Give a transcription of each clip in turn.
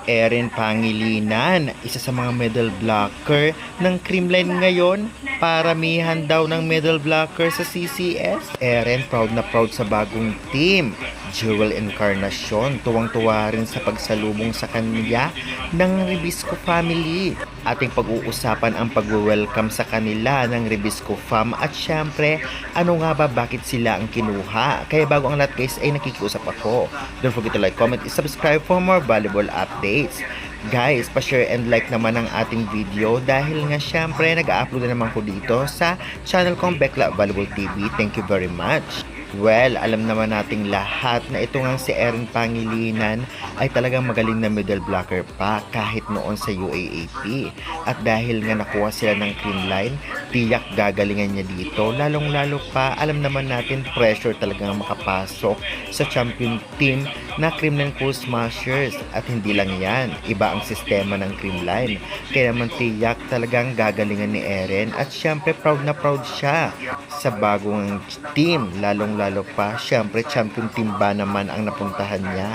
Erin Pangilinan, isa sa mga medal blocker ng Creamline ngayon. Paramihan daw ng medal blocker sa CCS. Erin proud na proud sa bagong team. Jewel Encarnacion, tuwang-tuwa rin sa pagsalubong sa kanya ng Ribisco family. Ating pag-uusapan ang pag-welcome sa kanila ng Ribisco fam at syempre, ano nga ba bakit sila ang kinuha? Kaya bago ang lahat guys ay nakikiusap ako. Don't forget to like, comment, and subscribe for more valuable updates. Guys, pa-share and like naman ang ating video dahil nga syempre nag-upload na naman ko dito sa channel kong Bekla Valuable TV. Thank you very much. Well, alam naman nating lahat na ito nga si Erin Pangilinan ay talagang magaling na middle blocker pa kahit noon sa UAAP. At dahil nga nakuha sila ng Creamline, tiyak gagalingan niya dito. Lalong-lalo pa, alam naman natin pressure talagang makapasok sa champion team na Creamline Cool Smashers. At hindi lang yan, iba ang sistema ng Creamline. Kaya naman tiyak talagang gagalingan ni Erin at syempre proud na proud siya sa bagong team, lalong-lalo pa, syempre champion team ba naman ang napuntahan niya.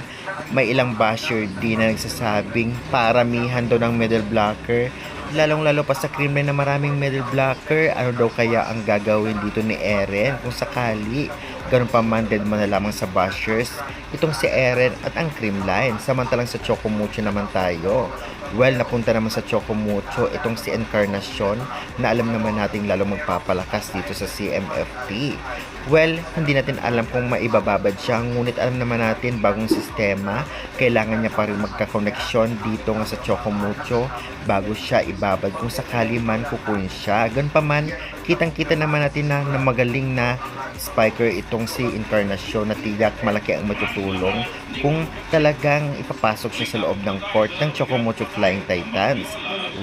May ilang basher din na nagsasabing paramihan daw ng medal blocker, lalong-lalo pa sa Creamline na maraming medal blocker. Ano daw kaya ang gagawin dito ni Erin kung sakali? Ganun pa man, dead man na lamang sa bashers itong si Erin at ang Creamline. Samantalang sa Chocomucho naman tayo. Well, napunta naman sa Chocomucho itong si Encarnacion na alam naman nating lalo magpapalakas dito sa CMFT. Well, hindi natin alam kung maibababad siya, ngunit alam naman natin bagong sistema, kailangan niya pa rin magka-connection dito nga sa Chocomucho bago siya ibabad kung sakali man kukunin siya. Ganun pa man, kitang-kita naman natin na magaling na spiker itong si Encarnacion na tiyak malaki ang matutulong kung talagang ipapasok siya sa loob ng court ng Chocomucho Flying Titans.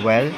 Well,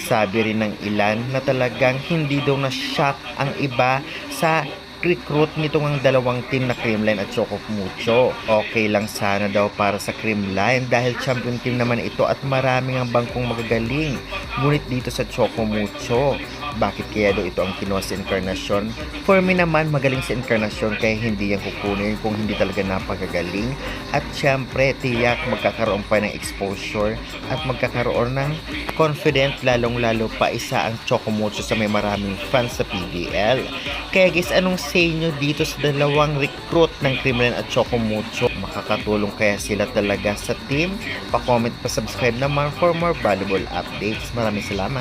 sabi rin ng ilan na talagang hindi daw na-shock ang iba sa recruit nitong ang dalawang team na Creamline at Chocomucho. Okay lang sana daw para sa Creamline dahil champion team naman ito at maraming ang bangkong magagaling. Ngunit dito sa Chocomucho, bakit kaya daw ito ang kinuha si Encarnacion? For me naman, magaling si Encarnacion kaya hindi yan kukunin kung hindi talaga napakagaling. At syempre, tiyak magkakaroon pa ng exposure at magkakaroon ng confident, lalong-lalo pa isa ang Chocomucho sa may maraming fans sa PBL. Kaya guys, anong say nyo dito sa dalawang recruit ng Creamline at Chocomucho? Makakatulong kaya sila talaga sa team? Pa-comment, pa-subscribe naman for more valuable updates. Maraming salamat.